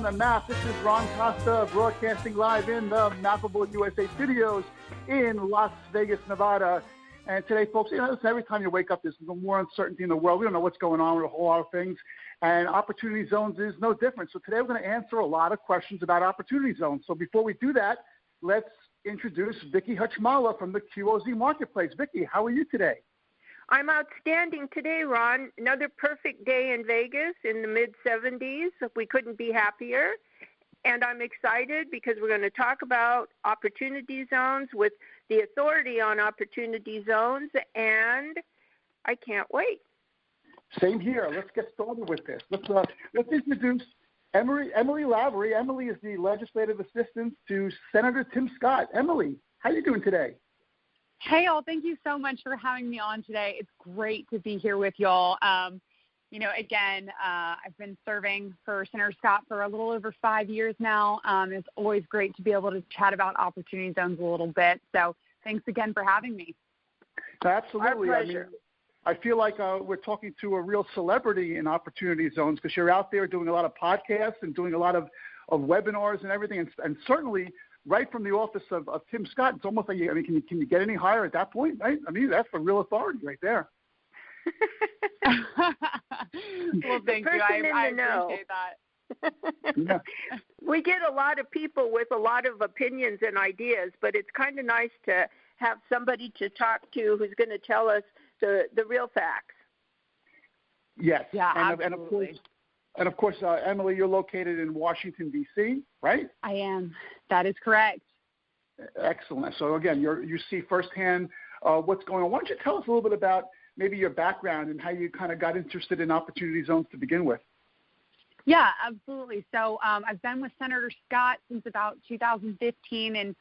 the Map. This is Ron Costa broadcasting live in the Mappable USA studios in Las Vegas, Nevada. And today, folks, every time you wake up, there's more uncertainty in the world. We don't know what's going on with a whole lot of things. And Opportunity Zones is no different. So today we're going to answer a lot of questions about Opportunity Zones. So before we do that, let's introduce Vicki Hutchmala from the QOZ Marketplace. Vicki, how are you today? I'm outstanding today, Ron. Another perfect day in Vegas in the mid-70s. We couldn't be happier. And I'm excited because we're going to talk about Opportunity Zones with the authority on Opportunity Zones, and I can't wait. Same here. Let's get started with this. Let's introduce Emily Lavery. Emily is the legislative assistant to Senator Tim Scott. Emily, how are you doing today? Hey, all. Thank you so much for having me on today. It's great to be here with y'all. I've been serving for Senator Scott for a little over 5 years now. It's always great to be able to chat about Opportunity Zones a little bit. So thanks again for having me. Absolutely. Our pleasure. I feel like we're talking to a real celebrity in Opportunity Zones because you're out there doing a lot of podcasts and doing a lot of webinars and everything, and certainly right from the office of Tim Scott. It's almost like, can you get any higher at that point, right? I mean, that's the real authority right there. Well, thank you. I appreciate that. Yeah. We get a lot of people with a lot of opinions and ideas, but it's kind of nice to have somebody to talk to who's going to tell us the real facts. Yes. Yeah, absolutely. And of course, Emily, you're located in Washington, D.C., right? I am. That is correct. Excellent. So again, you see firsthand what's going on. Why don't you tell us a little bit about maybe your background and how you kind of got interested in Opportunity Zones to begin with? Yeah, absolutely. So I've been with Senator Scott since about 2015 in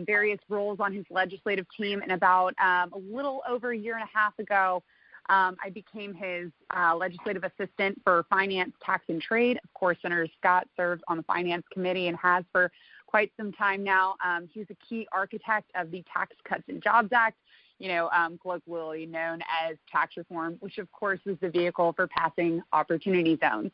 various roles on his legislative team, and about a little over a year and a half ago, I became his legislative assistant for finance, tax, and trade. Of course, Senator Scott serves on the Finance Committee and has for quite some time now. He's a key architect of the Tax Cuts and Jobs Act, colloquially known as tax reform, which, of course, is the vehicle for passing Opportunity Zones.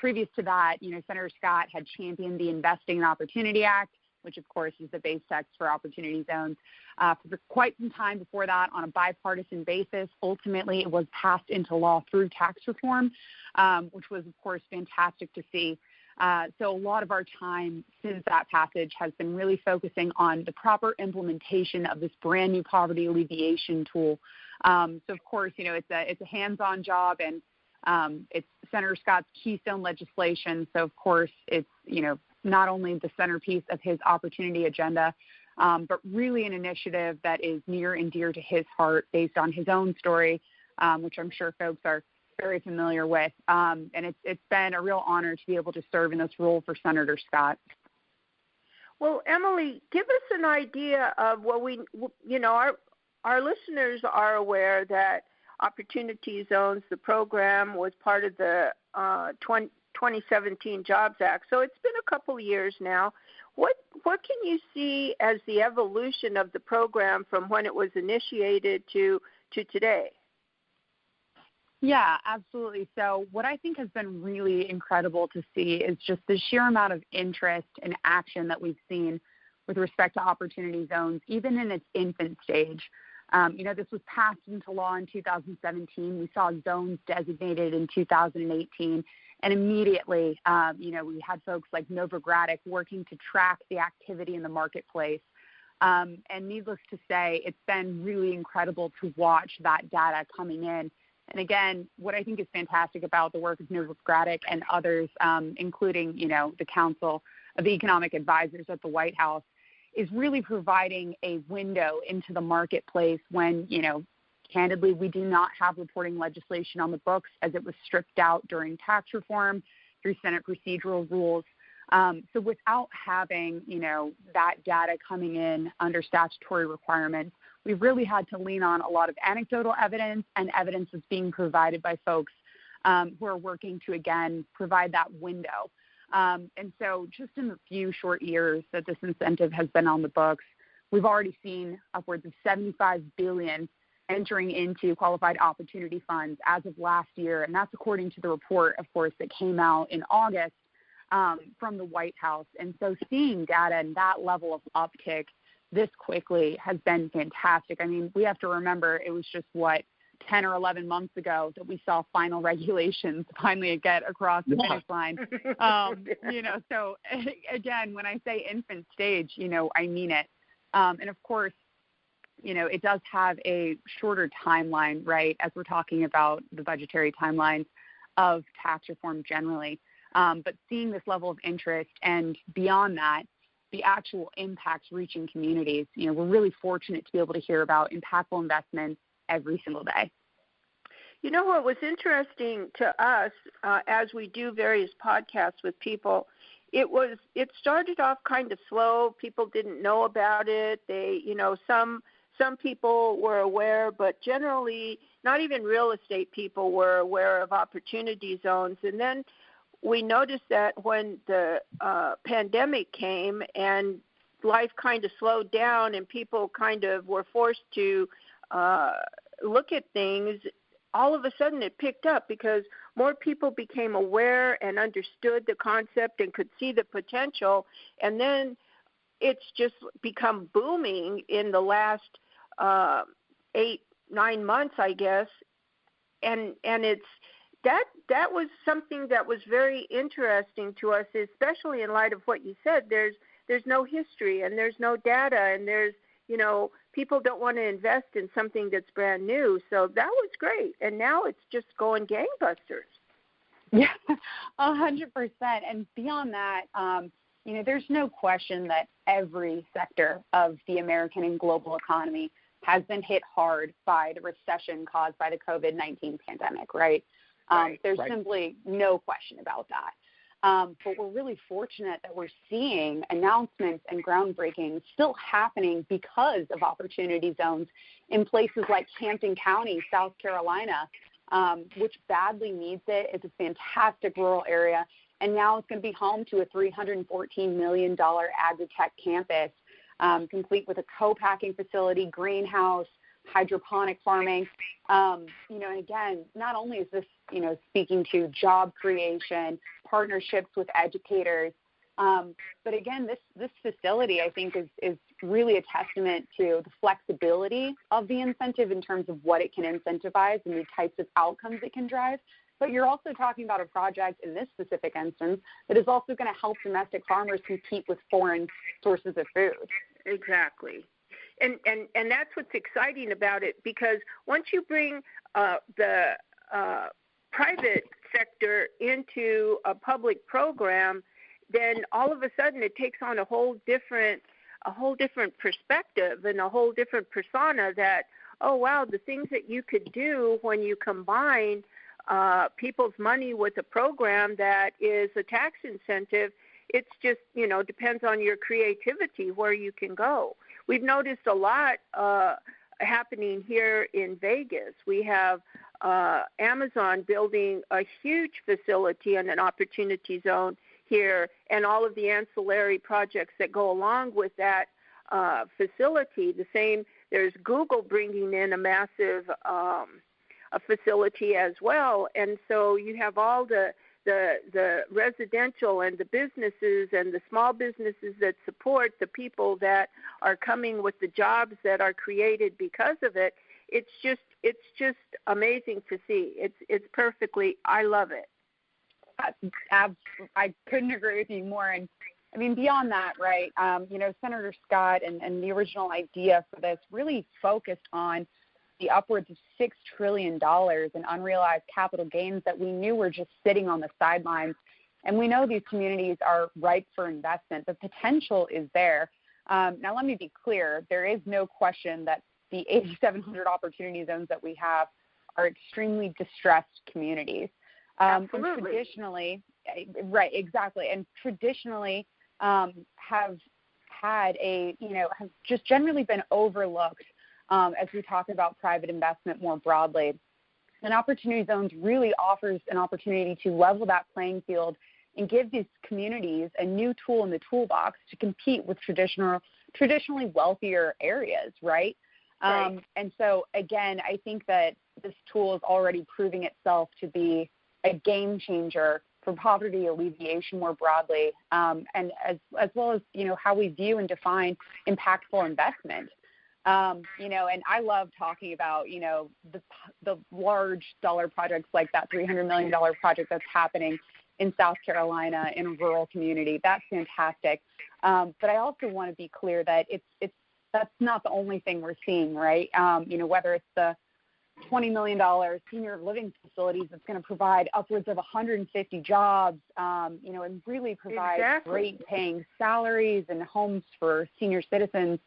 Previous to that, Senator Scott had championed the Investing in Opportunity Act, which, of course, is the base text for Opportunity Zones, for quite some time before that on a bipartisan basis. Ultimately, it was passed into law through tax reform, which was, of course, fantastic to see. So a lot of our time since that passage has been really focusing on the proper implementation of this brand new poverty alleviation tool. So, of course, it's a hands-on job, and it's Senator Scott's keystone legislation. So, of course, it's, not only the centerpiece of his opportunity agenda, but really an initiative that is near and dear to his heart based on his own story, which I'm sure folks are very familiar with. And it's been a real honor to be able to serve in this role for Senator Scott. Well, Emily, give us an idea of our listeners are aware that Opportunity Zones, the program, was part of the 2017 Jobs Act. So it's been a couple of years now. What can you see as the evolution of the program from when it was initiated to today? Yeah, absolutely. So what I think has been really incredible to see is just the sheer amount of interest and action that we've seen with respect to Opportunity Zones, even in its infant stage. This was passed into law in 2017. We saw zones designated in 2018. And immediately, we had folks like Novogradac working to track the activity in the marketplace. And needless to say, it's been really incredible to watch that data coming in. And again, what I think is fantastic about the work of Novogradac and others, including, the Council of Economic Advisors at the White House, is really providing a window into the marketplace when, candidly, we do not have reporting legislation on the books as it was stripped out during tax reform through Senate procedural rules. So without having, that data coming in under statutory requirements, we've really had to lean on a lot of anecdotal evidence and evidence that's being provided by folks who are working to, again, provide that window. And so just in the few short years that this incentive has been on the books, we've already seen upwards of $75 billion entering into qualified opportunity funds as of last year. And that's according to the report, of course, that came out in August. from the White House. And so seeing data and that level of uptick this quickly has been fantastic. I mean, we have to remember it was just 10 or 11 months ago that we saw final regulations finally get across the finish line. So again, when I say infant stage, I mean it. And of course, it does have a shorter timeline, right, as we're talking about the budgetary timelines of tax reform generally. But seeing this level of interest and beyond that, the actual impacts reaching communities, we're really fortunate to be able to hear about impactful investments every single day. What was interesting to us as we do various podcasts with people, it started off kind of slow. People didn't know about it. They, some people were aware, but generally not even real estate people were aware of opportunity zones. And then we noticed that when the pandemic came and life kind of slowed down and people kind of were forced to look at things, all of a sudden it picked up because more people became aware and understood the concept and could see the potential. And then it's just become booming in the last 8-9 months, I guess. And it's that was something that was very interesting to us, especially in light of what you said. There's no history and there's no data and there's, people don't want to invest in something that's brand new. So that was great. And now it's just going gangbusters. Yeah, 100%. And beyond that, there's no question that every sector of the American and global economy has been hit hard by the recession caused by the COVID-19 pandemic, right? There's simply no question about that. But we're really fortunate that we're seeing announcements and groundbreaking still happening because of opportunity zones in places like Hampton County, South Carolina, which badly needs it. It's a fantastic rural area. And now it's going to be home to a $314 million agri-tech campus, complete with a co-packing facility, greenhouse, hydroponic farming. And again, not only is this, speaking to job creation, partnerships with educators, but again, this facility, I think, is really a testament to the flexibility of the incentive in terms of what it can incentivize and the types of outcomes it can drive. But you're also talking about a project in this specific instance that is also going to help domestic farmers compete with foreign sources of food. Exactly. And that's what's exciting about it, because once you bring the private sector into a public program, then all of a sudden it takes on a whole different perspective and a whole different persona that, oh, wow, the things that you could do when you combine people's money with a program that is a tax incentive, it's just, depends on your creativity where you can go. We've noticed a lot happening here in Vegas. We have Amazon building a huge facility and an opportunity zone here, and all of the ancillary projects that go along with that facility. The same, there's Google bringing in a massive a facility as well. And so you have all the residential and the businesses and the small businesses that support the people that are coming with the jobs that are created because of it. It's just amazing to see. It's perfectly, I love it. I couldn't agree with you more. And I mean, beyond that, right, Senator Scott and the original idea for this really focused on the upwards of $6 trillion in unrealized capital gains that we knew were just sitting on the sidelines. And we know these communities are ripe for investment. The potential is there. Now, let me be clear. There is no question that the 8,700 opportunity zones that we have are extremely distressed communities. Absolutely. And traditionally, right, exactly. And traditionally have had have just generally been overlooked as we talk about private investment more broadly. And Opportunity Zones really offers an opportunity to level that playing field and give these communities a new tool in the toolbox to compete with traditionally wealthier areas, right? And so, again, I think that this tool is already proving itself to be a game changer for poverty alleviation more broadly, and as well as, how we view and define impactful investment. And I love talking about, the large dollar projects like that $300 million project that's happening in South Carolina in a rural community. That's fantastic. But I also want to be clear that that's not the only thing we're seeing, right? Whether it's the $20 million senior living facilities that's going to provide upwards of 150 jobs, and really provide great paying salaries and homes for senior citizens,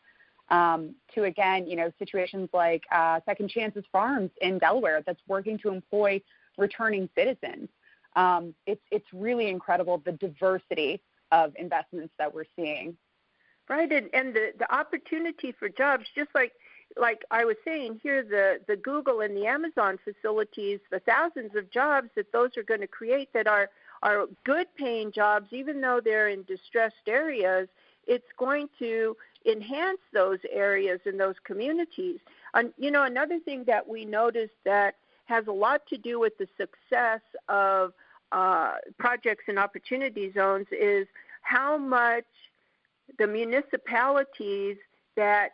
to, again, situations like Second Chances Farms in Delaware that's working to employ returning citizens. It's really incredible, the diversity of investments that we're seeing. Right, and the opportunity for jobs, just like I was saying here, the Google and the Amazon facilities, the thousands of jobs that those are going to create that are good paying jobs, even though they're in distressed areas, it's going to enhance those areas and those communities. And, another thing that we noticed that has a lot to do with the success of projects and opportunity zones is how much the municipalities that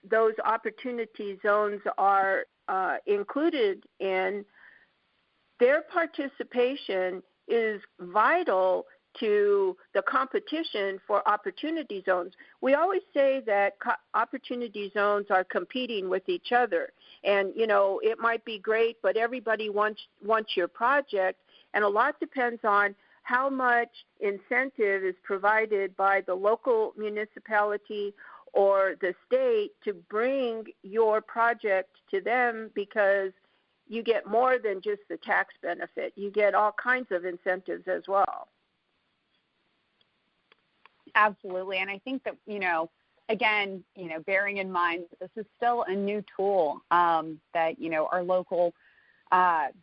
those opportunity zones are included in, their participation is vital to the competition for opportunity zones. We always say that opportunity zones are competing with each other. And, it might be great, but everybody wants your project. And a lot depends on how much incentive is provided by the local municipality or the state to bring your project to them, because you get more than just the tax benefit. You get all kinds of incentives as well. Absolutely. And I think that, again, bearing in mind that this is still a new tool that, our local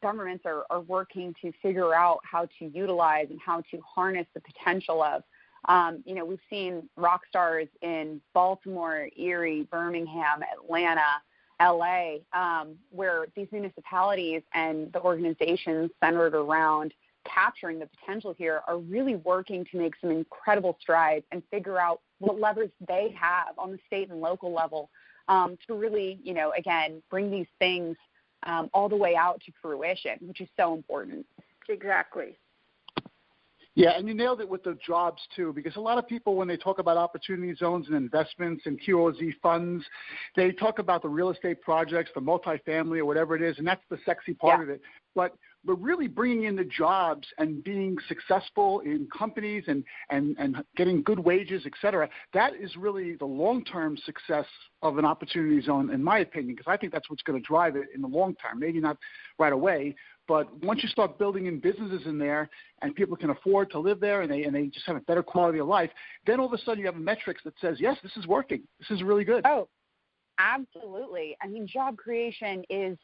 governments are working to figure out how to utilize and how to harness the potential of. We've seen rock stars in Baltimore, Erie, Birmingham, Atlanta, LA, where these municipalities and the organizations centered around capturing the potential here are really working to make some incredible strides and figure out what levers they have on the state and local level to really, again, bring these things all the way out to fruition, which is so important. Exactly. Yeah, and you nailed it with the jobs, too, because a lot of people, when they talk about opportunity zones and investments and QOZ funds, they talk about the real estate projects, the multifamily or whatever it is, and that's the sexy part of it. But really bringing in the jobs and being successful in companies and getting good wages, et cetera, that is really the long-term success of an opportunity zone, in my opinion, because I think that's what's going to drive it in the long term, maybe not right away. But once you start building in businesses in there and people can afford to live there and they just have a better quality of life, then all of a sudden you have metrics that says, yes, this is working. This is really good. Oh, absolutely. I mean, job creation is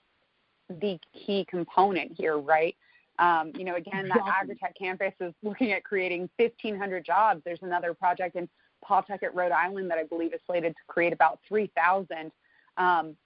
the key component here, right? Again, that Agritech campus is looking at creating 1,500 jobs. There's another project in Pawtucket, Rhode Island that I believe is slated to create about 3,000. And,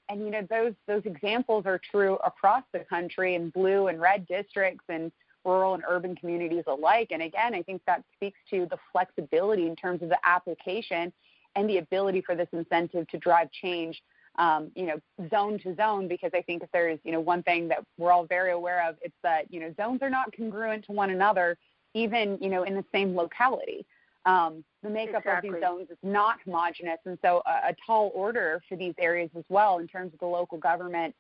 those examples are true across the country in blue and red districts and rural and urban communities alike. And again, I think that speaks to the flexibility in terms of the application and the ability for this incentive to drive change, zone to zone, because I think if there's, one thing that we're all very aware of, it's that, zones are not congruent to one another, even, in the same locality. The makeup of these zones is not homogeneous, and so a tall order for these areas as well in terms of the local government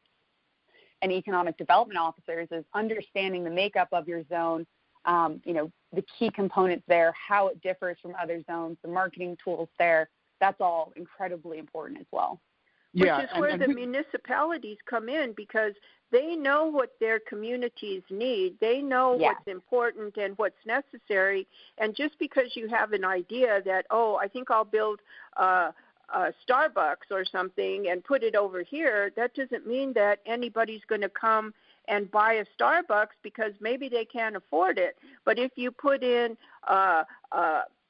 and economic development officers is understanding the makeup of your zone, the key components there, how it differs from other zones, the marketing tools there. That's all incredibly important as well. Which is where the municipalities come in, because they know what their communities need. They know what's important and what's necessary. And just because you have an idea that, I think I'll build a Starbucks or something and put it over here, that doesn't mean that anybody's going to come and buy a Starbucks because maybe they can't afford it. But if you put in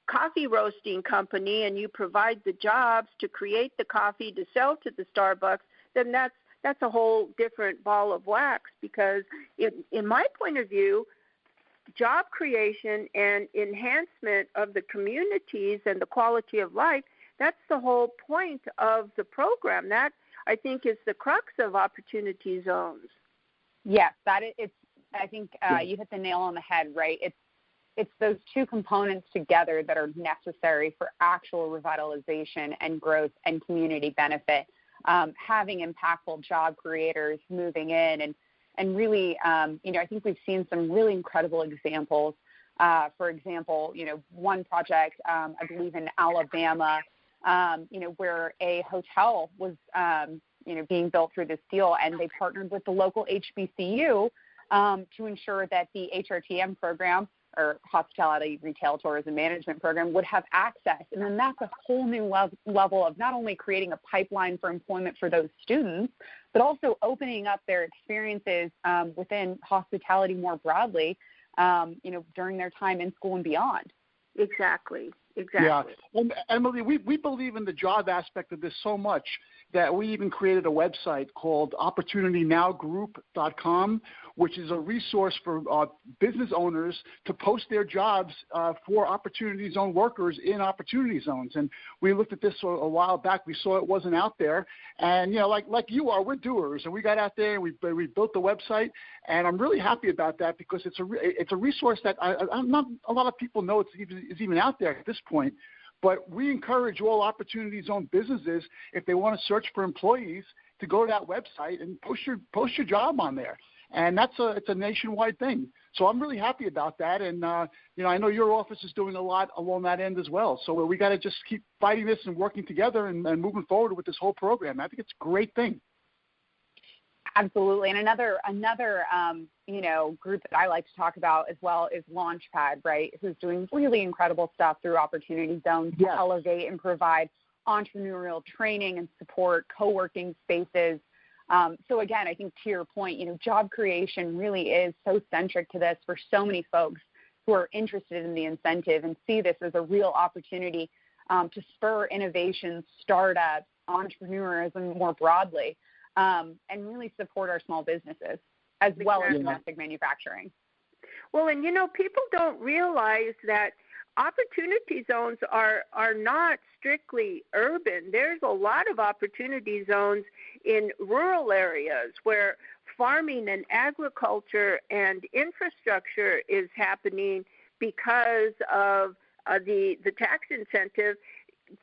coffee roasting company and you provide the jobs to create the coffee to sell to the Starbucks, then that's a whole different ball of wax, because in my point of view, job creation and enhancement of the communities and the quality of life, that's the whole point of the program. That, I think, is the crux of opportunity zones. Yes, I think you hit the nail on the head, right? It's those two components together that are necessary for actual revitalization and growth and community benefit. Having impactful job creators moving in and really, I think we've seen some really incredible examples. For example, one project, I believe in Alabama, where a hotel was, being built through this deal, and they partnered with the local HBCU to ensure that the HRTM program, or Hospitality Retail Tourism Management program, would have access. And then that's a whole new level of not only creating a pipeline for employment for those students, but also opening up their experiences within hospitality more broadly, during their time in school and beyond. Exactly. Yeah. And Emily, we believe in the job aspect of this so much that we even created a website called OpportunityNowGroup.com, which is a resource for business owners to post their jobs for Opportunity Zone workers in Opportunity Zones. And we looked at this a while back. We saw it wasn't out there. And, like you are, we're doers. And we got out there and we built the website. And I'm really happy about that because it's a resource that not a lot of people know is even out there at this point. But we encourage all Opportunity Zone businesses, if they want to search for employees, to go to that website and post your job on there. And it's a nationwide thing. So I'm really happy about that. And, I know your office is doing a lot along that end as well. So we got to just keep fighting this and working together and moving forward with this whole program. I think it's a great thing. Absolutely. And another group that I like to talk about as well is Launchpad, right, who's doing really incredible stuff through Opportunity Zones to elevate and provide entrepreneurial training and support, co-working spaces. So again, I think to your point, job creation really is so centric to this for so many folks who are interested in the incentive and see this as a real opportunity to spur innovation, startups, entrepreneurism more broadly. And really support our small businesses as well as domestic manufacturing. Well, and people don't realize that opportunity zones are not strictly urban. There's a lot of opportunity zones in rural areas where farming and agriculture and infrastructure is happening because of the tax incentive.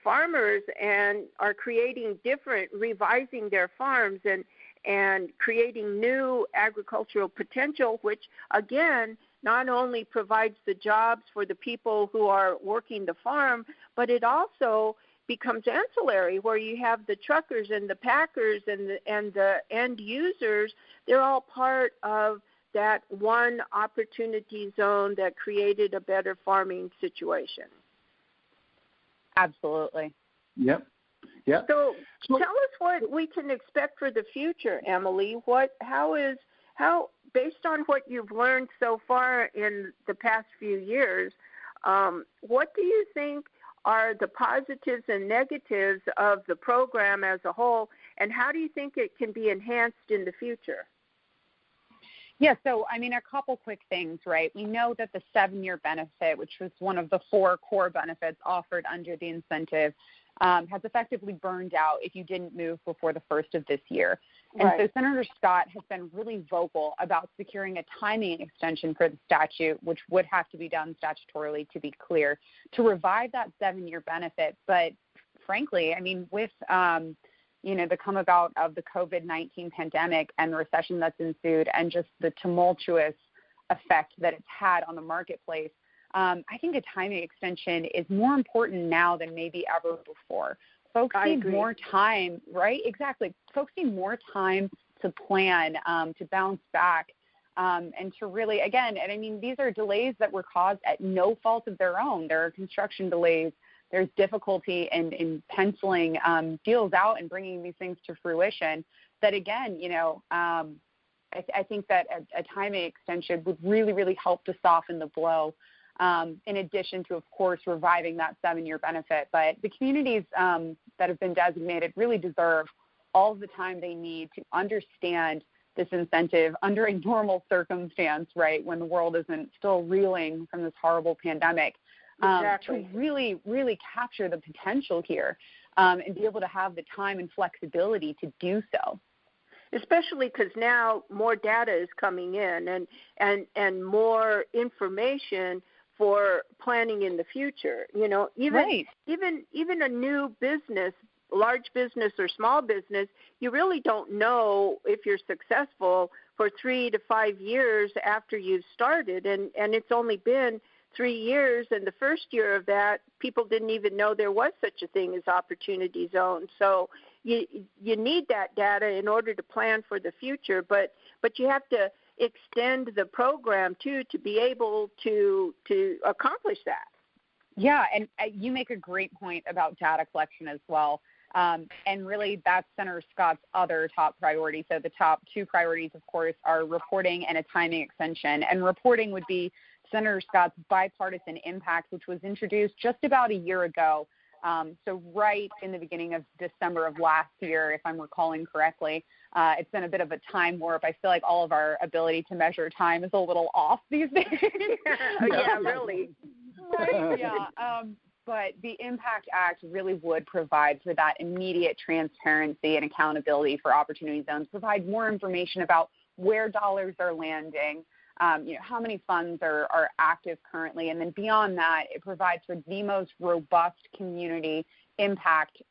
Farmers are revising their farms and creating new agricultural potential, which again not only provides the jobs for the people who are working the farm, but it also becomes ancillary where you have the truckers and the packers and the end users. They're all part of that one opportunity zone that created a better farming situation. Absolutely. Yep. So tell us what we can expect for the future, Emily. How based on what you've learned so far in the past few years, what do you think are the positives and negatives of the program as a whole, and how do you think it can be enhanced in the future? Yeah, so, a couple quick things, right? We know that the 7-year benefit, which was one of the 4 core benefits offered under the incentive, has effectively burned out if you didn't move before the first of this year. And so Senator Scott has been really vocal about securing a timing extension for the statute, which would have to be done statutorily, to be clear, to revive that 7-year benefit. But frankly, with the come about of the COVID-19 pandemic and the recession that's ensued and just the tumultuous effect that it's had on the marketplace, I think a timing extension is more important now than maybe ever before. Folks need more time, right? Exactly. Folks need more time to plan, to bounce back, and to really, again, these are delays that were caused at no fault of their own. There are construction delays. There's difficulty in penciling deals out and bringing these things to fruition. That, again, I think that a timing extension would really, really help to soften the blow, in addition to, of course, reviving that 7-year benefit. But the communities that have been designated really deserve all of the time they need to understand this incentive under a normal circumstance, right, when the world isn't still reeling from this horrible pandemic, exactly. to really, really capture the potential here and be able to have the time and flexibility to do so. Especially because now more data is coming in and more information for planning in the future. You know, even a new business, large business or small business, you really don't know if you're successful for 3 to 5 years after you've started, and it's only been 3 years, and the first year of that, people didn't even know there was such a thing as opportunity zones. So you need that data in order to plan for the future, but you have to extend the program too to be able to accomplish that. Yeah, and you make a great point about data collection as well. And really, that's Senator Scott's other top priority. So the top two priorities, of course, are reporting and a timing extension. And reporting would be Senator Scott's bipartisan impact, which was introduced just about a year ago. So right in the beginning of December of last year, if I'm recalling correctly. It's been a bit of a time warp. I feel like all of our ability to measure time is a little off these days. Yeah, really. Right, yeah. But the Impact Act really would provide for that immediate transparency and accountability for opportunity zones, provide more information about where dollars are landing, how many funds are active currently. And then beyond that, it provides for the most robust community impact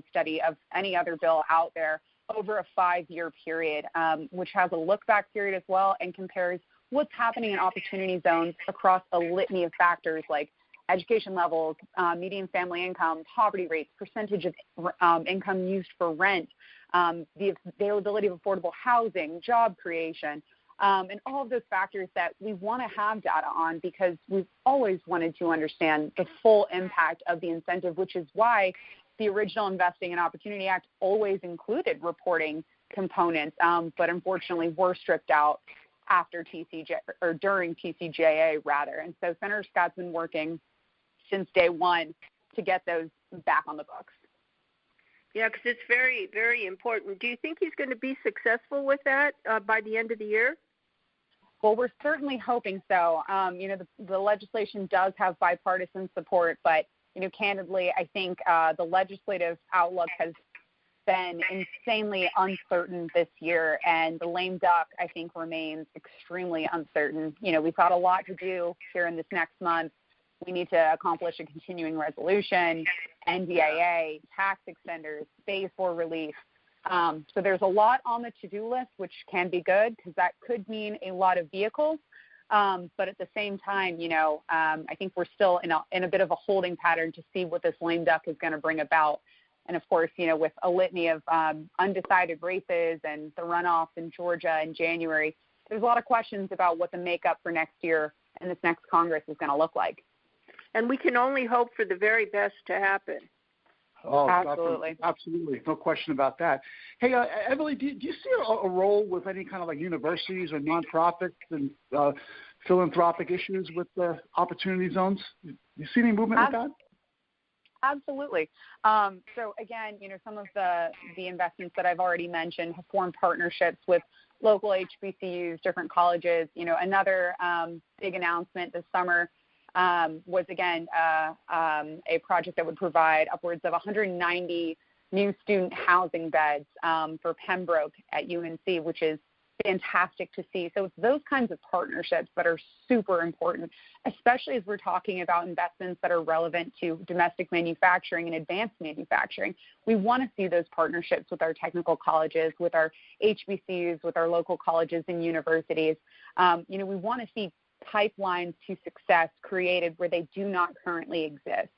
study of any other bill out there over a 5-year period, which has a look-back period as well and compares what's happening in opportunity zones across a litany of factors like education levels, median family income, poverty rates, percentage of income used for rent, the availability of affordable housing, job creation, and all of those factors that we want to have data on because we've always wanted to understand the full impact of the incentive, which is why the original Investing in Opportunity Act always included reporting components, but unfortunately were stripped out after TCJ or during TCJA rather. And so Senator Scott's been working since day one to get those back on the books. Yeah, because it's very, very important. Do you think he's going to be successful with that by the end of the year? Well, we're certainly hoping so. The legislation does have bipartisan support, but, candidly, I think the legislative outlook has been insanely uncertain this year, and the lame duck, I think, remains extremely uncertain. We've got a lot to do here in this next month. We need to accomplish a continuing resolution, NDAA, tax extenders, phase 4 relief. So there's a lot on the to-do list, which can be good because that could mean a lot of vehicles. But at the same time, I think we're still in a bit of a holding pattern to see what this lame duck is going to bring about. And, of course, with a litany of undecided races and the runoff in Georgia in January, there's a lot of questions about what the makeup for next year and this next Congress is going to look like. And we can only hope for the very best to happen. Oh, absolutely. Absolutely. No question about that. Hey, Emily, do you see a role with any kind of like universities or nonprofits and philanthropic issues with the opportunity zones? You see any movement with that? Absolutely. So again, some of the investments that I've already mentioned have formed partnerships with local HBCUs, different colleges. Another big announcement this summer was, again, a project that would provide upwards of 190 new student housing beds for Pembroke at UNC, which is fantastic to see. So it's those kinds of partnerships that are super important, especially as we're talking about investments that are relevant to domestic manufacturing and advanced manufacturing. We want to see those partnerships with our technical colleges, with our HBCUs, with our local colleges and universities. We want to see pipelines to success created where they do not currently exist.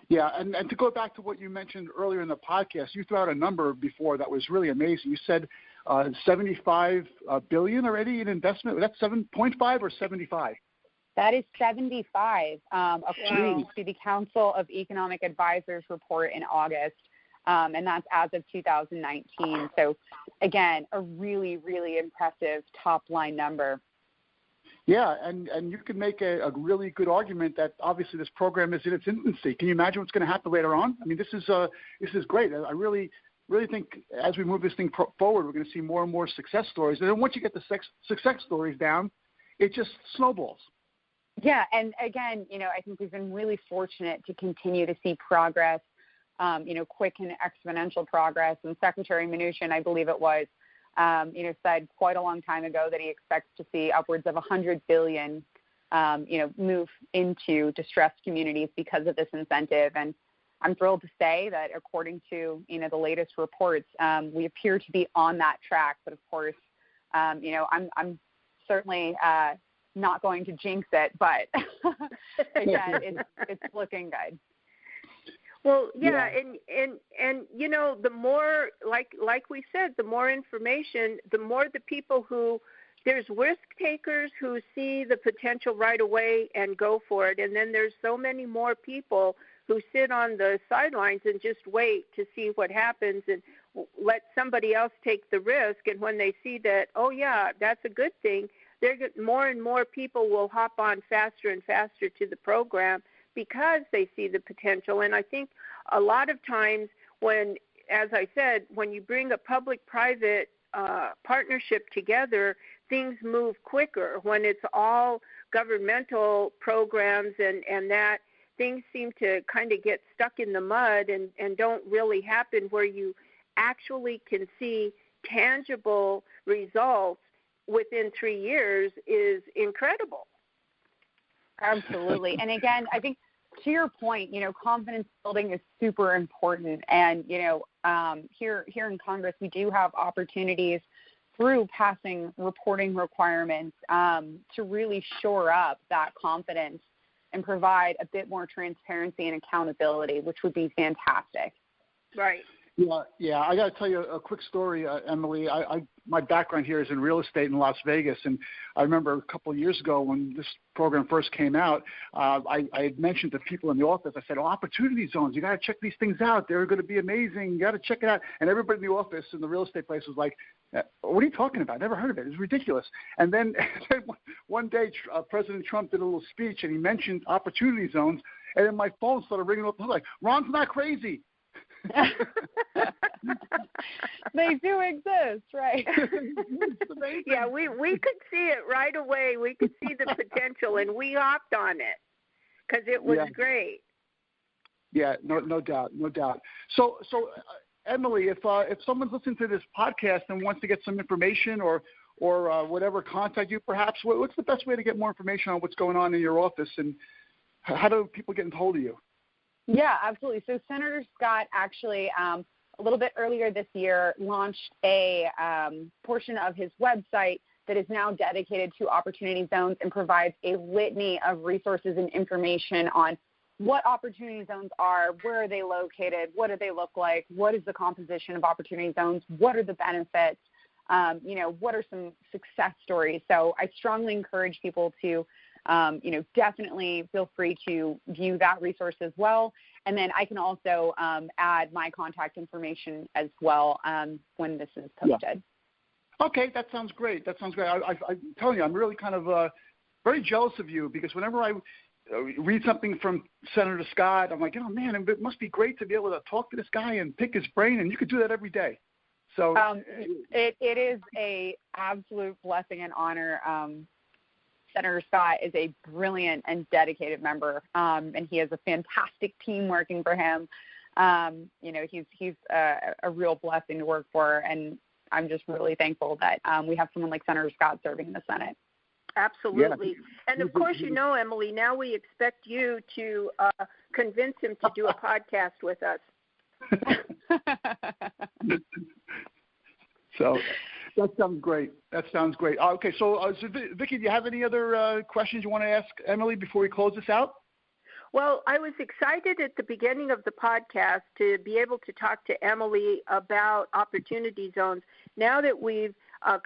Yeah, and to go back to what you mentioned earlier in the podcast, you threw out a number before that was really amazing. You said $75 billion already in investment. That's 7.5 or 75? That is 75, according to the Council of Economic Advisors report in August. And that's as of 2019. So, again, a really, really impressive top-line number. Yeah, and you can make a really good argument that obviously this program is in its infancy. Can you imagine what's going to happen later on? I mean, this is great. I really really think as we move this thing forward, we're going to see more and more success stories. And then once you get the success stories down, it just snowballs. Yeah, and again, I think we've been really fortunate to continue to see progress, quick and exponential progress. And Secretary Mnuchin, I believe it was, said quite a long time ago that he expects to see upwards of $100 billion, move into distressed communities because of this incentive. And I'm thrilled to say that according to, the latest reports, we appear to be on that track. But of course, I'm certainly not going to jinx it, but again, it's looking good. Well, yeah. And the more, like we said, the more information, the more the people who, there's risk takers who see the potential right away and go for it, and then there's so many more people who sit on the sidelines and just wait to see what happens and let somebody else take the risk. And when they see that, oh yeah, that's a good thing, more and more people will hop on faster and faster to the program because they see the potential. And I think a lot of times when, as I said, when you bring a public-private partnership together, things move quicker. When it's all governmental programs and that, things seem to kind of get stuck in the mud and don't really happen where you actually can see tangible results within 3 years is incredible. Absolutely. And again, I think to your point, confidence building is super important. And, here in Congress, we do have opportunities through passing reporting requirements to really shore up that confidence and provide a bit more transparency and accountability, which would be fantastic. Right. Yeah. I got to tell you a quick story, Emily. My background here is in real estate in Las Vegas, and I remember a couple of years ago when this program first came out, I had mentioned to people in the office, I said, opportunity zones, you got to check these things out. They're going to be amazing. You got to check it out. And everybody in the office in the real estate place was like, what are you talking about? I never heard of it. It's ridiculous. And then one day, President Trump did a little speech, and he mentioned opportunity zones, and then my phone started ringing up. I was like, Ron's not crazy. They do exist, right? Yeah, we could see it right away. We could see the potential, and we hopped on it because it was great. Yeah, no doubt. So Emily, if someone's listening to this podcast and wants to get some information or whatever, contact you perhaps, what's the best way to get more information on what's going on in your office, and how do people get in hold of you? Yeah, absolutely. So Senator Scott actually a little bit earlier this year launched a portion of his website that is now dedicated to opportunity zones and provides a litany of resources and information on what opportunity zones are, where are they located, what do they look like, what is the composition of opportunity zones, what are the benefits, what are some success stories. So I strongly encourage people to definitely feel free to view that resource as well. And then I can also add my contact information as well when this is posted. Yeah. Okay, that sounds great. I'm telling you, I'm really kind of very jealous of you, because whenever I read something from Senator Scott, I'm like, oh, man, it must be great to be able to talk to this guy and pick his brain, and you could do that every day. So it is a absolute blessing and honor. Senator Scott is a brilliant and dedicated member, and he has a fantastic team working for him. He's a real blessing to work for, and I'm just really thankful that we have someone like Senator Scott serving in the Senate. Absolutely. Yeah. And, of course, Emily, now we expect you to convince him to do a podcast with us. So that sounds great. Okay, so Vicki, do you have any other questions you want to ask Emily before we close this out? Well, I was excited at the beginning of the podcast to be able to talk to Emily about opportunity zones. Now that we've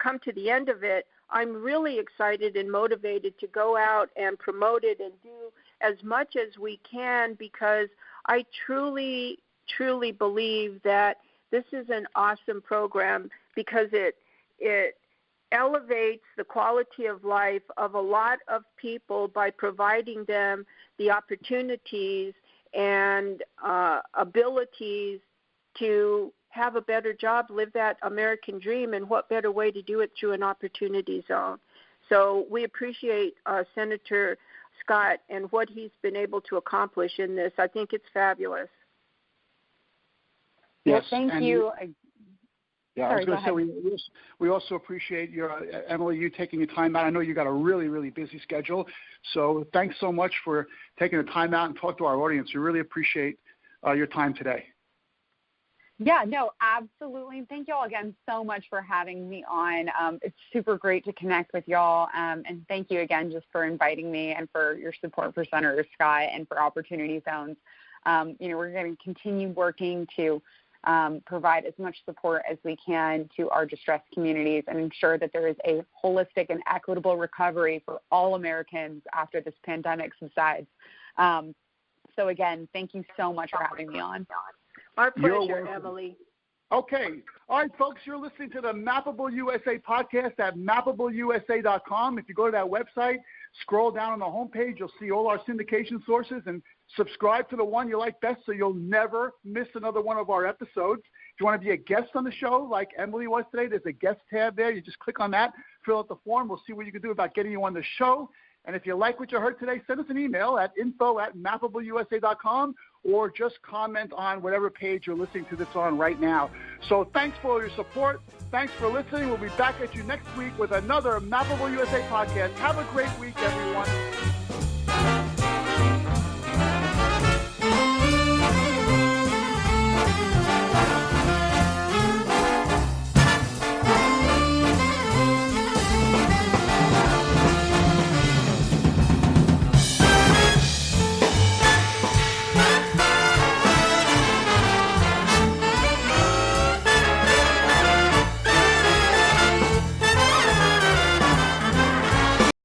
come to the end of it, I'm really excited and motivated to go out and promote it and do as much as we can, because I truly, truly believe that this is an awesome program, because it elevates the quality of life of a lot of people by providing them the opportunities and abilities to have a better job, live that American dream, and what better way to do it through an opportunity zone. So we appreciate Senator Scott and what he's been able to accomplish in this. I think it's fabulous. Yes, well, thank you. Yeah, Sorry, I was going to say we also appreciate Emily, you taking your time out. I know you got a really, really busy schedule, so thanks so much for taking the time out and talk to our audience. We really appreciate your time today. Yeah, no, absolutely. Thank you all again so much for having me on. It's super great to connect with y'all, and thank you again just for inviting me and for your support for Senator Scott and for Opportunity Zones. We're going to continue working to provide as much support as we can to our distressed communities and ensure that there is a holistic and equitable recovery for all Americans after this pandemic subsides. So again, thank you so much for having me on. Our pleasure, Emily. Okay. All right, folks, you're listening to the Mappable USA podcast at mappableusa.com. If you go to that website, scroll down on the homepage, you'll see all our syndication sources, and subscribe to the one you like best so you'll never miss another one of our episodes. If you want to be a guest on the show like Emily was today, there's a guest tab there. You just click on that, fill out the form. We'll see what you can do about getting you on the show. And if you like what you heard today, send us an email at info@mappableusa.com or just comment on whatever page you're listening to this on right now. So thanks for all your support. Thanks for listening. We'll be back at you next week with another Mappable USA podcast. Have a great week, everyone.